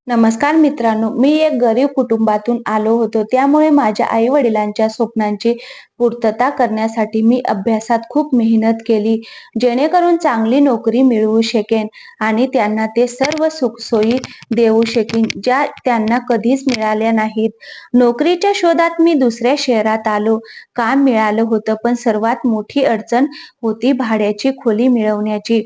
नमस्कार मित्रांनो, मी एक गरीब कुटुंबातून आलो होतो. त्यामुळे माझ्या आई-वडिलांच्या स्वप्नांची पूर्तता करण्यासाठी मी अभ्यासात खूप मेहनत केली, जेणेकरून चांगली नोकरी मिळवू शकेन आणि त्यांना ते सर्व सुखसोयी देऊ शकीन, ज्या त्यांना कधीच मिळाल्या नाहीत. नोकरीच्या शोधात मी दुसऱ्या शहरात आलो. काम मिळालं होतं, पण सर्वात मोठी अडचण होती भाड्याची खोली मिळवण्याची.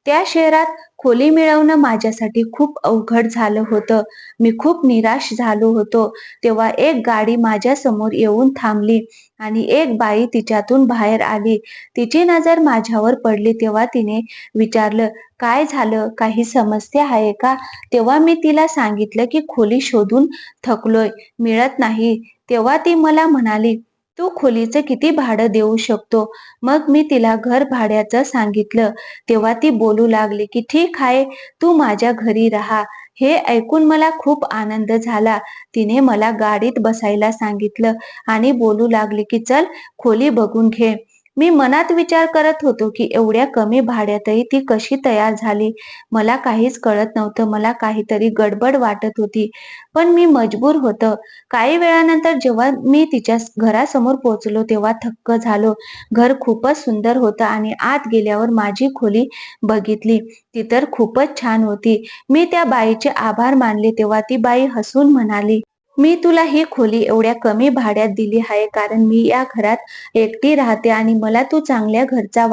त्या शहरात खोली मिळवणं माझ्यासाठी खूप अवघड झालं होतं. मी खूप निराश झालो होतो. तेव्हा एक गाडी माझ्या समोर येऊन थांबली आणि एक बाई तिच्यातून बाहेर आली. तिची नजर माझ्यावर पडली तेव्हा तिने विचारलं, "काय झालं? काही समस्या आहे का?" तेव्हा मी तिला सांगितलं की खोली शोधून थकलोय, मिळत नाही. तेव्हा ती मला म्हणाली, "तू खोलीचं किती भाडं देऊ शकतो?" मग मी तिला घर भाड्याचं सांगितलं. तेव्हा ती बोलू लागली की ठीक आहे, तू माझ्या घरी राहा. हे ऐकून मला खूप आनंद झाला. तिने मला गाडीत बसायला सांगितलं आणि बोलू लागली की चल खोली बघून घे. मी मनात विचार करत होतो की एवढ्या कमी भाड्यातही ती कशी तयार झाली. मला काहीच कळत नव्हतं. मला काहीतरी गडबड वाटत होती. पण मी मजबूर होतो. काही वेळानंतर जेव्हा मी तिच्या घरासमोर पोहोचलो तेव्हा थक्क झालो. घर खूपच सुंदर होतं आणि आत गेल्यावर माझी खोली बघितली. ती तर खूपच छान होती. मी त्या बाईचे आभार मानले तेव्हा ती बाई हसून म्हणाली, "मी तुला ही खोली एवढ्या कमी भाड्यात दिली आहे कारण मी या घरात एकटी राहते आणि मला तू चांगल्या घरचा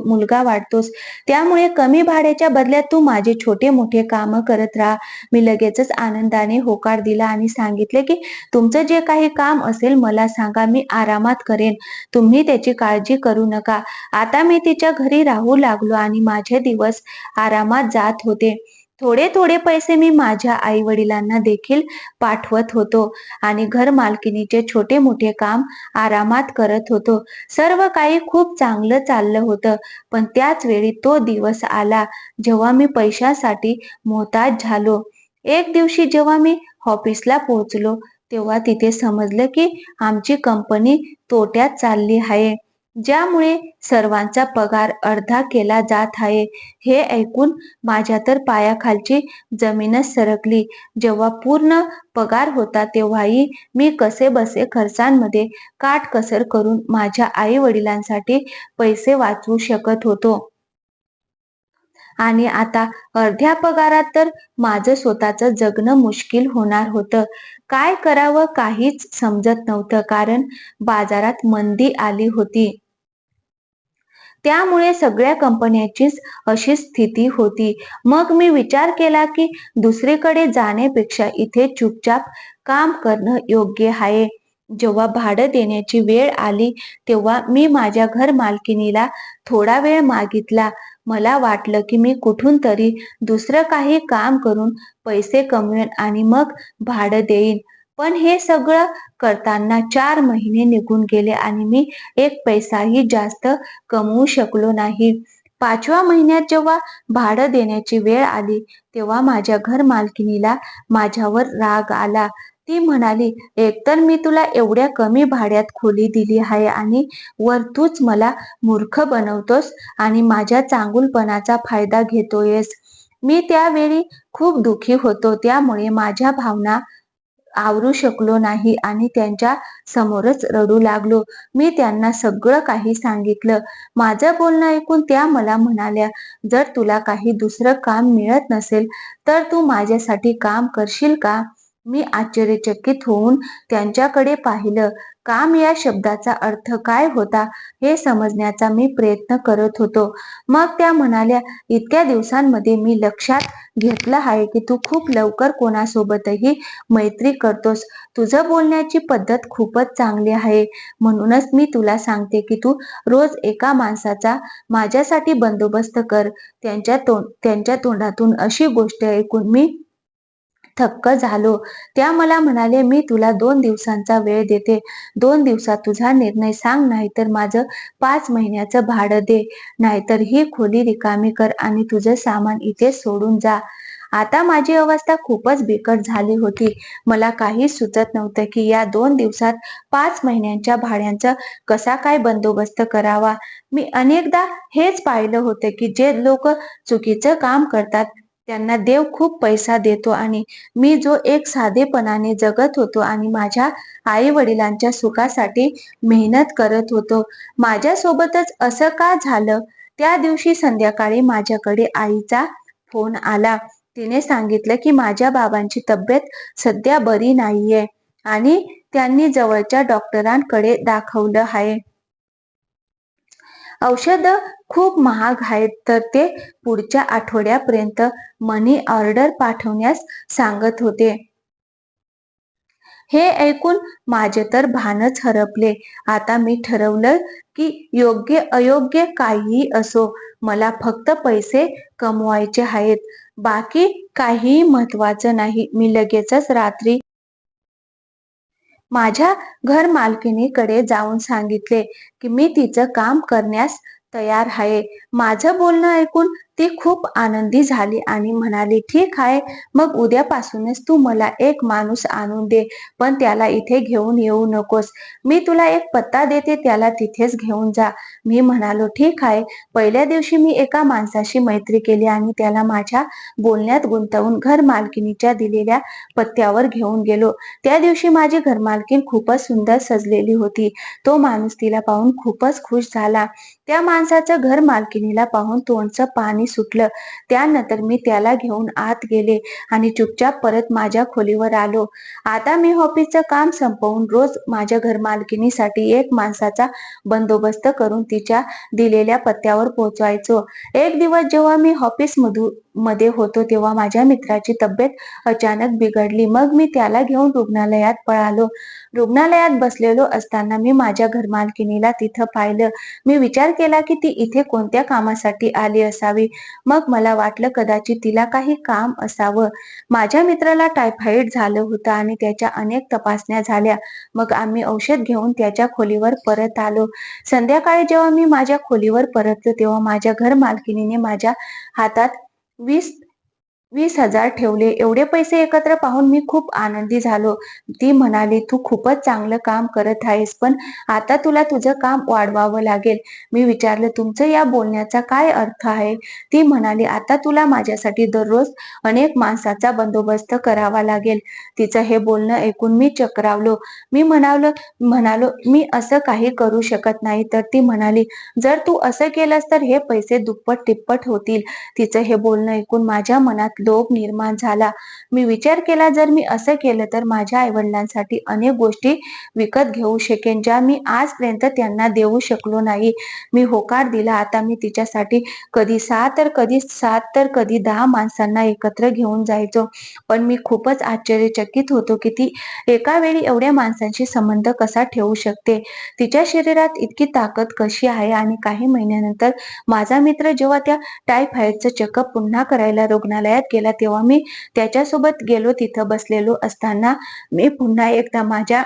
मुलगा वाटतोस. त्यामुळे कमी भाड्याच्या बदल्यात तू माझे छोटे-मोठे कामं करत राहा." मी लगेचच आनंदाने होकार दिला आणि सांगितले की तुमचं जे काही काम असेल मला सांगा, मी आरामात करेन. तुम्ही त्याची काळजी करू नका. आता मी तिच्या घरी राहू लागलो आणि माझे दिवस आरामात जात होते. थोडे-थोडे पैसे मी माझ्या आई-वडिलांना देखील पाठवत होतो आणि घर मालकिणीचे छोटे-मोठे काम आरामात करत होतो. सर्व काही खूप चांगलं चाललं होतं. पण त्याच वेळी तो दिवस आला जेव्हा मी पैशासाठी मोहताज झालो. एक दिवशी जेव्हा मी ऑफिसला पोहोचलो, तेव्हा तिथे समजलं की आमची कंपनी तोट्यात चालली आहे. ज्यामुळे सर्वांचा पगार अर्धा केला जात आहे. हे ऐकून माझ्या तर पायाखालची जमीनच सरकली. जेव्हा पूर्ण पगार होता तेव्हाही मी कसेबसे खर्चांमध्ये काटकसर करून माझ्या आई-वडिलांसाठी पैसे वाचवू शकत होतो. आणि आता अर्ध्या पगारात तर माझं स्वतःचं जगणं मुश्किल होणार होतं. काय करावं काहीच समजत नव्हतं कारण बाजारात मंदी आली होती. त्यामुळे सगळ्या कंपन्यांचीच अशी स्थिती होती. मग मी विचार केला की दुसरीकडे जाण्यापेक्षा इथे चुपचाप काम करणं योग्य आहे. जेव्हा भाडं देण्याची वेळ आली, तेव्हा मी माझ्या घर मालकिणीला थोडा वेळ मागितला. मला वाटलं की मी कुठून तरी दुसरं काही काम करून पैसे कमवेन आणि मग भाडं देईन. पण हे सगळं करताना 4 महिने निघून गेले आणि मी एक पैसाही जास्त कमवू शकलो नाही. 5व्या महिन्यात जेव्हा भाडं देण्याची वेळ आली, तेव्हा माझ्या घर मालकिणीला माझ्यावर राग आला. ती म्हणाली, "एकतर मी तुला एवढ्या कमी भाड्यात खोली दिली आहे आणि वर तूच मला मूर्ख बनवतोस आणि माझ्या चांगुलपणाचा फायदा घेतोयस." मी त्यावेळी खूप दुःखी होतो. त्यामुळे माझ्या भावना आवरू शकलो नाही आणि त्यांच्या समोरच रडू लागलो. मी त्यांना सगळं काही सांगितलं. माझं बोलणं ऐकून त्या मला म्हणाल्या, "जर तुला काही दुसरं काम मिळत नसेल, तर तू माझ्यासाठी काम करशील का?" मी आश्चर्यचकित होऊन त्यांच्याकडे पाहिलं. काम या शब्दाचा अर्थ काय होता हे समजण्याचा मी प्रयत्न करत होतो. मग त्या म्हणाल्या, "इतक्या दिवसांमध्ये मी लक्षात घेतलं आहे की तू खूप लवकर कोणासोबतही मैत्री करतोस. तुझं बोलण्याची पद्धत खूपच चांगली आहे. म्हणूनच मी तुला सांगते की तू रोज एका माणसाचा माझ्यासाठी बंदोबस्त कर." त्यांच्या तोंडातून अशी गोष्ट ऐकून मी थक्क झालो. त्या मला म्हणाले, "मी तुला 2 दिवसांचा वेळ देते. 2 दिवसात तुझा निर्णय सांग, नाहीतर माझं 5 महिन्याचं भाडं दे. नाहीतर ही खोली रिकामी कर आणि तुझं सामान इथेच सोडून जा." आता माझी अवस्था खूपच बिकट झाली होती. मला काहीच सुचत नव्हतं की या 2 दिवसात 5 महिन्यांच्या भाड्याचा कसा काय बंदोबस्त करावा. मी अनेकदा हेच पाहिलं होतं की जे लोक चुकीचं काम करतात त्यांना देव खूप पैसा देतो आणि मी जो एक साधेपणाने जगत होतो आणि माझ्या आई वडिलांच्या सुखासाठी मेहनत करत होतो. माझ्यासोबतच असं का झालं? त्या दिवशी संध्याकाळी माझ्याकडे आईचा फोन आला. तिने सांगितलं की माझ्या बाबांची तब्येत सध्या बरी नाहीये आणि त्यांनी जवळच्या डॉक्टरांकडे दाखवलं आहे. औषधं खूप महाग आहेत, तर ते पुढच्या आठवड्यापर्यंत मनी ऑर्डर पाठवण्यास सांगत होते. हे ऐकून माझे तर भानच हरपले. आता मी ठरवलं की योग्य अयोग्य काहीही असो, मला फक्त पैसे कमवायचे आहेत. बाकी काहीही महत्वाचं नाही. मी लगेचच रात्री माझ्या घरमालकिणीकडे जाऊन सांगितले की मी तिचं काम करण्यास तयार आहे. माझं बोलणं ऐकून ती खूप आनंदी झाली आणि म्हणाली, ठीक आहे, मग उद्यापासूनच तू मला एक माणूस आणून दे, पण त्याला इथे घेऊन येऊ नकोस. मी तुला एक पत्ता देते, त्याला तिथेच घेऊन जा. मी म्हणालो, ठीक आहे. पहिल्या दिवशी मी एका माणसाशी मैत्री केली आणि त्याला माझ्या बोलण्यात गुंतवून घरमालकिणीच्या दिलेल्या पत्त्यावर घेऊन गेलो. त्या दिवशी माझी घरमालकीण खूपच सुंदर सजलेली होती. तो माणूस तिला पाहून खूपच खुश झाला. त्या माणसाचं घर मालकिणीला पाहून तोंडचं पाणी सुटलं. त्यानंतर मी त्याला घेऊन आत गेले आणि चुपचाप परत माझ्या खोलीवर आलो. आता मी ऑफिसचं काम संपवून रोज माझ्या घरमालकिणीसाठी एक माणसाचा बंदोबस्त करून तिच्या दिलेल्या पत्त्यावर पोहोचवायचो. एक दिवस जेव्हा मी मध्ये होतो तेव्हा माझ्या मित्राची तब्येत अचानक बिघडली. मग मी त्याला घेऊन रुग्णालयात पळालो. रुग्णालयात बसलेलो असताना मी माझ्या घरमालकिणीला तिथं पाहिलं. मी विचार केला की ती इथे कोणत्या कामासाठी आली असावी. मग मला वाटलं कदाचित तिला काही काम असावं. माझ्या मित्राला टायफॉइड झालं होतं आणि त्याच्या अनेक तपासण्या झाल्या. मग आम्ही औषध घेऊन त्याच्या खोलीवर परत आलो. संध्याकाळी जेव्हा मी माझ्या खोलीवर परतलो तेव्हा माझ्या घरमालकिणीने माझ्या हातात 20,000 ठेवले. एवढे पैसे एकत्र पाहून मी खूप आनंदी झालो. ती म्हणाली, तू खूपच चांगलं काम करत आहेस, पण आता तुला तुझं काम वाढवावं लागेल. मी विचारलं, तुमचं या बोलण्याचा काय अर्थ आहे? ती म्हणाली, आता तुला माझ्यासाठी दररोज अनेक माणसाचा बंदोबस्त करावा लागेल. तिचं हे बोलणं ऐकून मी चक्रावलो. मी म्हणालो, मी असं काही करू शकत नाही. तर ती म्हणाली, जर तू असं केलंस तर हे पैसे दुप्पट तिप्पट होतील. तिचं हे बोलणं ऐकून माझ्या मनात लोभ निर्माण झाला. मी विचार केला, जर मी असं केलं तर माझ्या आईवडिलांसाठी अनेक गोष्टी विकत घेऊ शकेन, ज्या मी आजपर्यंत त्यांना देऊ शकलो नाही. मी होकार दिला. आता मी तिच्यासाठी कधी 6 तर कधी 7 तर कधी 10 माणसांना एकत्र घेऊन जायचो. पण मी खूपच आश्चर्यचकित होतो की ती एका वेळी एवढ्या माणसांशी संबंध कसा ठेवू शकते. तिच्या शरीरात इतकी ताकद कशी आहे? आणि काही महिन्यानंतर माझा मित्र जेव्हा त्या टायफॉइडचं चेकअप पुन्हा करायला रुग्णालयात गेला तेव्हा मी त्याच्यासोबत गेलो. तिथं बसलेलो असताना मी पुन्हा एकदा माझ्या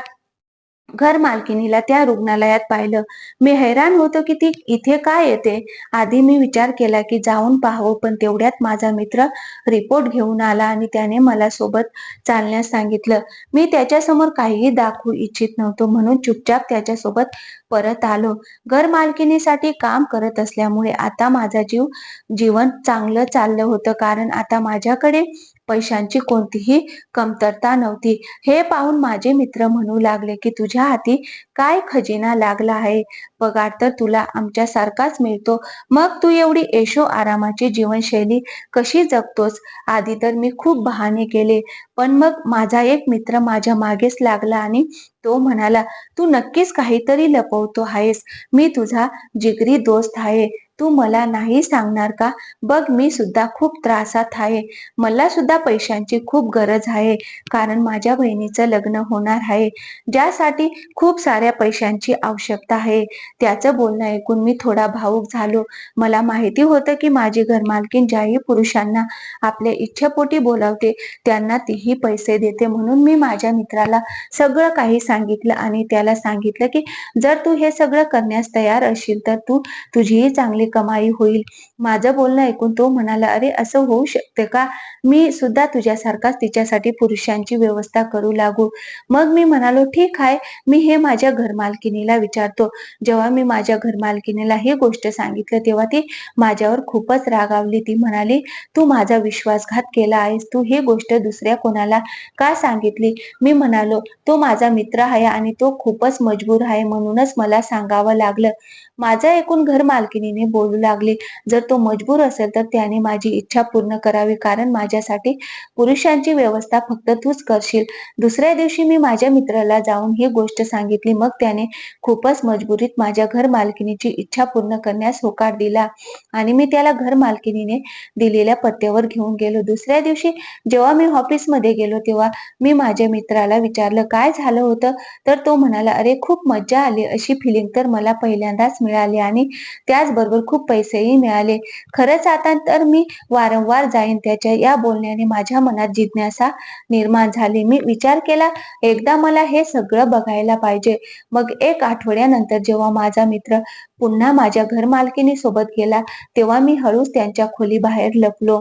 घर मालकिनीला त्या रुग्णालयात पाहिलं. मी हैराण होतो की ती इथे काय येते. आधी मी विचार केला की जाऊन पाहावं, पण तेवढ्यात माझा मित्र रिपोर्ट घेऊन आला आणि त्याने मला सोबत चालण्यास सांगितलं. मी त्याच्यासमोर काहीही दाखवू इच्छित नव्हतो, म्हणून चुपचाप त्याच्यासोबत परत आलो. घर मालकिनीसाठी काम करत असल्यामुळे आता माझा जीवन चांगलं चाललं होतं, कारण आता माझ्याकडे पैशांची कोणतीही कमतरता नव्हती. हे पाहून माझे मित्र म्हणू लागले की तुझ्या हाती काय खजिना लागला आहे. पगार तर तुला आमच्यासारखाच मिळतो, मग तू एवढी ऐशो आरामाची जीवनशैली कशी जगतोस? आधी तर मी खूप बहाणे केले, पण मग माझा एक मित्र माझ्या मागेच लागला आणि तो म्हणाला, तू नक्कीच काहीतरी लपवतो आहेस. मी तुझा जिगरी दोस्त आहे. तू मला नाही सांगणार का? बघ, मी सुद्धा खूप त्रासात आहे. मला सुद्धा पैशांची खूप गरज आहे, कारण माझ्या बहिणीचं लग्न होणार आहे, ज्यासाठी खूप साऱ्या पैशांची आवश्यकता आहे. त्याचं बोलणं ऐकून मी थोडा भावुक झालो. मला माहिती होतं की माझी घरमालकीण ज्याही पुरुषांना आपल्या इच्छेपोटी बोलावते त्यांना तीही पैसे देते. म्हणून मी माझ्या मित्राला सगळं काही सांगितलं आणि त्याला सांगितलं की जर तू हे सगळं करण्यास तयार असशील तर तू तुझीही चांगली कमाई होईल. माझं बोलणं ऐकून तो म्हणाला, "अरे असं होऊ शकते का? मी सुद्धा तुझ्यासारखाच तिच्यासाठी पुरुषांची व्यवस्था करू लागू." मग मी म्हणालो, "ठीक आहे, मी हे माझ्या घरमालकिनीला विचारतो." जेव्हा मी माझ्या घरमालकिनीला ही गोष्ट सांगितलं, तेव्हा ती माझ्यावर खूपच रागावली. ती म्हणाली, "तू माझा विश्वासघात केला आहेस. तू ही गोष्ट दुसऱ्या कोणाला का सांगितली?" मी म्हणालो, "तो माझा मित्र आहे आणि तो खूपच मजबूर आहे म्हणूनच मला सांगावं लागलं." माझं ऐकून घरमालकिणीने बोलू लागली, "जर तो मजबूर असेल तर त्याने माझी इच्छा पूर्ण करावी, कारण माझ्यासाठी पुरुषांची व्यवस्था फक्त तूच करशील." दुसऱ्या दिवशी मी माझ्या मित्राला जाऊन ही गोष्ट सांगितली. मग त्याने खूपच मजबुरीत माझ्या घरमालकिनीची इच्छा पूर्ण करण्यास होकार दिला आणि मी त्याला घरमालकिनीने दिलेल्या पत्त्यावर घेऊन गेलो. दुसऱ्या दिवशी जेव्हा मी ऑफिसमध्ये गेलो, तेव्हा मी माझ्या मित्राला विचारलं, "काय झालं होतं?" तर तो म्हणाला, "अरे खूप मज्जा आली. अशी फिलिंग तर मला पहिल्यांदाच मिळाली आणि त्याचबरोबर खूप पैसेही मिळाले. खरंच आता तर मी वारंवार जाईन." त्याच्या या बोलण्याने माझ्या मनात जिज्ञासा निर्माण झाली. मी विचार केला, एकदा मला हे सगळं बघायला पाहिजे. मग 1 आठवड्यानंतर जेव्हा माझा मित्र पुन्हा माझ्या घरमालकिणीसोबत गेला, तेव्हा मी हळूच त्यांच्या खोलीबाहेर लपलो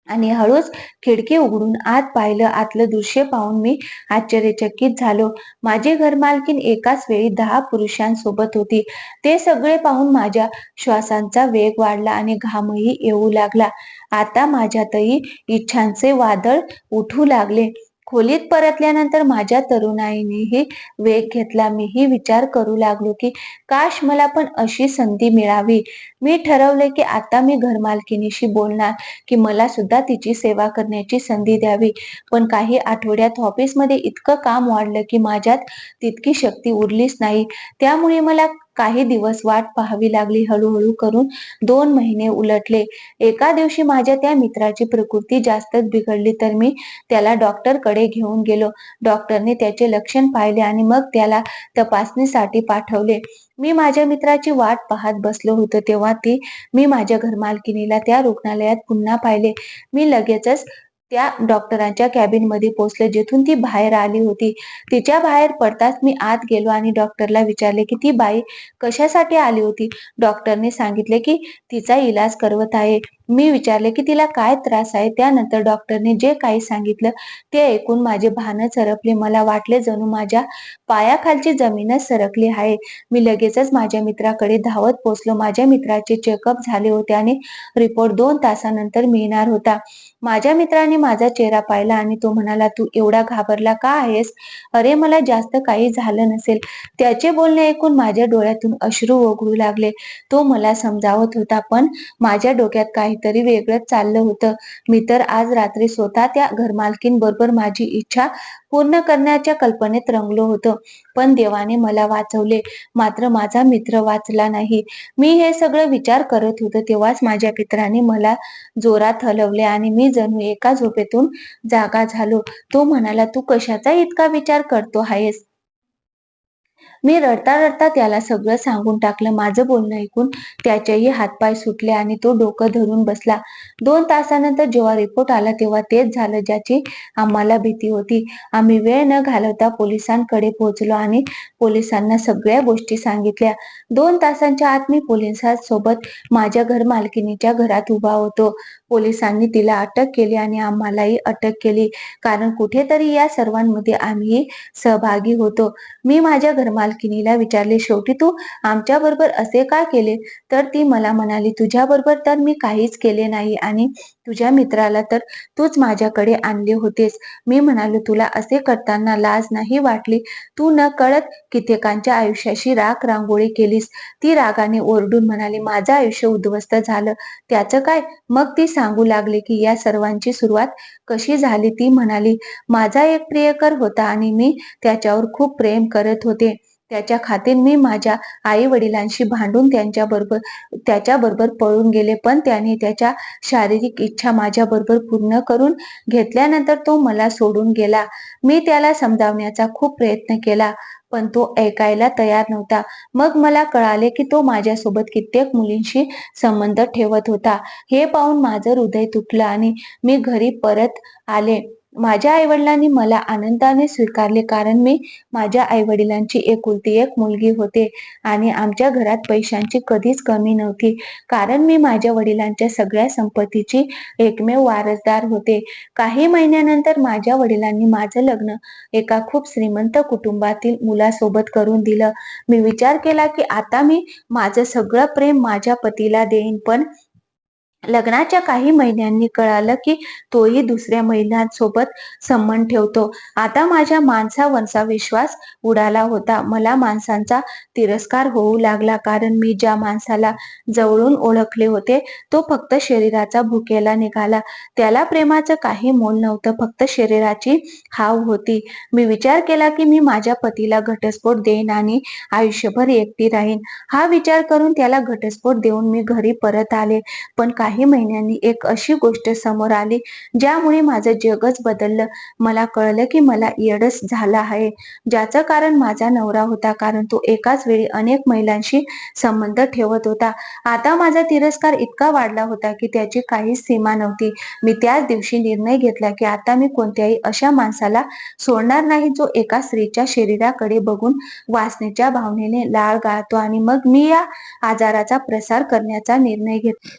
आणि हळूच खिडकी उघडून आत पाहिलं. आतलं दृश्य पाहून मी आश्चर्यचकित झालो. माझी घरमालकीण एकाच वेळी 10 पुरुषांसोबत होती. ते सगळे पाहून माझ्या श्वासांचा वेग वाढला आणि घामही येऊ लागला. आता माझ्यातही इच्छांचे वादळ उठू लागले. खोलीत परतल्यानंतर माझ्या तरुणाईनेही वेग घेतला. मीही विचार करू लागलो की काश मला पण अशी संधी मिळावी. मी ठरवले की आता मी घरमालकिणीशी बोलणार की मला सुद्धा तिची सेवा करण्याची संधी द्यावी. पण काही आठवड्यात ऑफिसमध्ये इतकं काम वाढलं की माझ्यात तितकी शक्ती उरलीच नाही. त्यामुळे मला काही दिवस वाट पाहावी लागली. हळूहळू करून 2 महिने उलटले. एका दिवशी माझ्या त्या मित्राची प्रकृती जास्तच बिघडली, तर मी त्याला डॉक्टरकडे घेऊन गेलो. डॉक्टरने त्याचे लक्षण पाहिले आणि मग त्याला तपासणीसाठी पाठवले. मी माझ्या मित्राची वाट पाहत बसलो होतो, तेव्हा मी माझ्या घरमालकिनीला त्या रुग्णालयात पुन्हा पाहिले. मी लगेचच त्या डॉक्टरांच्या कॅबिनमध्ये पोहोचले, जिथून ती बाहेर आली होती. तिच्या बाहेर पडताच मी आत गेलो आणि डॉक्टरला विचारले की ती बाई कशासाठी आली होती. डॉक्टरने सांगितले की तिचा इलाज करवत आहे. मी विचारले की तिला काय त्रास आहे. त्यानंतर डॉक्टरने जे काही सांगितलं ते ऐकून माझे भानच हरपले. मला वाटले जणू माझ्या पायाखालची जमीनच सरकली आहे. मी लगेचच माझ्या मित्राकडे धावत पोहोचलो. माझ्या मित्राचे चेकअप झाले होते आणि रिपोर्ट 2 तासानंतर मिळणार होता. माझ्या मित्राने माझा चेहरा पाहिला आणि तो म्हणाला, "तू एवढा घाबरला का आहेस?" "अरे मला जास्त काही झालं नसेल." त्याचे बोलणे ऐकून माझ्या डोळ्यातून अश्रू ओघळू लागले. तो मला समजावत होता, पण माझ्या डोक्यात काहीतरी वेगळंच चाललं होतं. मी तर आज रात्री स्वतः त्या घरमालकीणबरोबर माझी इच्छा पूर्ण करण्याच्या कल्पनेत रंगलो होतो. पण देवाने मला वाचवले. मात्र माझा मित्र वाचला नाही. मी हे सगळं विचार करत होतो, तेव्हाच माझ्या मित्राने मला जोरात हलवले आणि मी जणू एका झोपेतून जागा झालो. तो म्हणाला, "तू कशाचा इतका विचार करतो आहेस?" मी रडता-रडता त्याला सगळं सांगून टाकलं. माझं बोलणं ऐकून त्याचेही हातपाय सुटले आणि तो डोकं धरून बसला. 2 तासानंतर जेव्हा रिपोर्ट आला, तेव्हा तेच झालं ज्याची आम्हाला भीती होती. आम्ही वेळ न घालवता पोलिसांकडे पोहोचलो आणि पोलिसांना सगळ्या गोष्टी सांगितल्या. 2 तासांच्या आत मी पोलिसांसोबत माझ्या घरमालकिणीच्या घरात उभा होतो. पोलिसांनी तिला अटक केली आणि आम्हालाही अटक केली, कारण कुठेतरी या सर्वांमध्ये आम्हीही सहभागी होतो. मी माझ्या घरमालकिनीला विचारले, "शेवटी तू आमच्याबरोबर असे का केले?" तर ती मला म्हणाली, "तुझ्याबरोबर तर मी काहीच केले नाही आणि तुझ्या मित्राला तर तूच माझ्याकडे आणले होतेस." मी म्हणालो, "तुला असे करताना लाज नाही वाटली? तू नकळत कित्येकांच्या आयुष्याशी राख-रांगोळी केलीस." ती रागाने ओरडून म्हणाली, "माझं आयुष्य उद्ध्वस्त झालं, त्याचं काय?" मग ती सांगू लागली की या सर्वांची सुरुवात कशी झाली. ती म्हणाली, "माझा एक प्रियकर होता आणि मी त्याच्यावर खूप प्रेम करत होते. त्याच्या खातीर मी माझ्या आई-वडिलांशी भांडून त्याच्याबरोबर पळून गेले. पण त्याने त्याच्या शारीरिक इच्छा माझ्याबरोबर पूर्ण करून घेतल्यानंतर तो मला सोडून गेला. मी त्याला समजावण्याचा खूप प्रयत्न केला, पण तो ऐकायला तयार नव्हता. मग मला कळाले की तो माझ्यासोबत कित्येक मुलींशी संबंध ठेवत होता. हे पाहून माझं हृदय तुटलं आणि मी घरी परत आले. माझ्या आई-वडिलांनी मला आनंदाने स्वीकारले कारण मी माझ्या आई-वडिलांची एकुलती एक मुलगी होते आणि आमच्या घरात पैशांची कधीच कमी नव्हती. कारण मी माझ्या वडिलांच्या सगळ्या संपत्तीची एकमेव वारसदार होते. काही महिन्यानंतर माझ्या वडिलांनी माझं लग्न एका खूप श्रीमंत कुटुंबातील मुलासोबत करून दिलं. मी विचार केला की आता मी माझं सगळं प्रेम माझ्या पतीला देईन, पण लग्नाच्या काही महिन्यांनी कळालं की तोही दुसऱ्या महिलांसोबत संबंध ठेवतो. आता माझ्या माणसावरचा विश्वास उडाला होता. मला माणसांचा तिरस्कार होऊ लागला कारण मी ज्या माणसाला जवळून ओळखले होते तो फक्त शरीराचा भुकेला निघाला. त्याला प्रेमाचं काही मोल नव्हतं, फक्त शरीराची हाव होती. मी विचार केला की मी माझ्या पतीला घटस्फोट देईन आणि आयुष्यभर एकटी राहीन. हा विचार करून त्याला घटस्फोट देऊन मी घरी परत आले. पण काही महिन्यांनी एक अशी गोष्ट समोर आली ज्यामुळे माझं जगच बदललं. मला कळलं की मला येडच झालं आहे, ज्याचं कारण माझा नवरा होता, कारण तो एकाच वेळी अनेक महिलांशी संबंध ठेवत होता. आता माझा तिरस्कार इतका वाढला होता की त्याची काहीच सीमा नव्हती. मी त्याच दिवशी निर्णय घेतला की आता मी कोणत्याही अशा माणसाला सोडणार नाही जो एका स्त्रीच्या शरीराकडे बघून वासनेच्या भावनेने लाळ गाळतो. आणि मग मी या आजाराचा प्रसार करण्याचा निर्णय घेतला.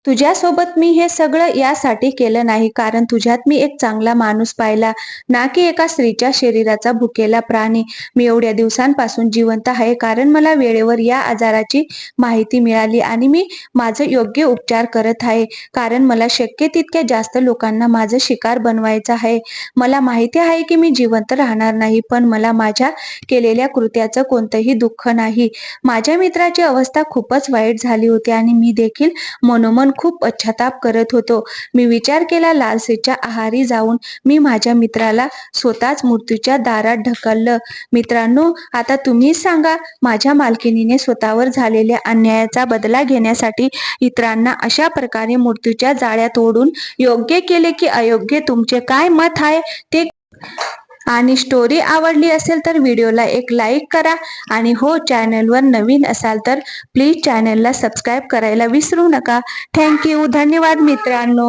तुझ्यासोबत मी हे सगळं यासाठी केलं नाही कारण तुझ्यात मी एक चांगला माणूस पाहिला, ना की एका स्त्रीच्या शरीराचा भुकेला प्राणी. मी एवढ्या दिवसांपासून जिवंत आहे कारण मला वेळेवर या आजाराची माहिती मिळाली आणि मी माझं योग्य उपचार करत आहे. कारण मला शक्य तितक्या जास्त लोकांना माझं शिकार बनवायचं आहे. मला माहिती आहे की मी जिवंत राहणार नाही, पण मला माझ्या केलेल्या कृत्याचं कोणतंही दुःख नाही. माझ्या मित्राची अवस्था खूपच वाईट झाली होती आणि मी देखील मनोमन खूप पश्चाताप करत होतो. मी विचार केला, लालसेच्या आहारी जाऊन मी माझ्या मित्राला स्वतःच मृत्यूच्या दारात ढकललं. मित्रांनो, आता तुम्हीच सांगा, माझ्या मालकिणीने स्वतःवर झालेल्या अन्यायाचा बदला घेण्यासाठी इतरांना अशा प्रकारे मृत्यूच्या जाळ्यात ओढून योग्य केले की अयोग्य? तुमचे काय मत आहे ते? आणि स्टोरी आवडली असेल तर व्हिडिओला एक लाईक करा आणि हो, चॅनलवर नवीन असाल तर प्लीज चॅनलला सबस्क्राईब करायला विसरू नका. Thank you. धन्यवाद मित्रांनो.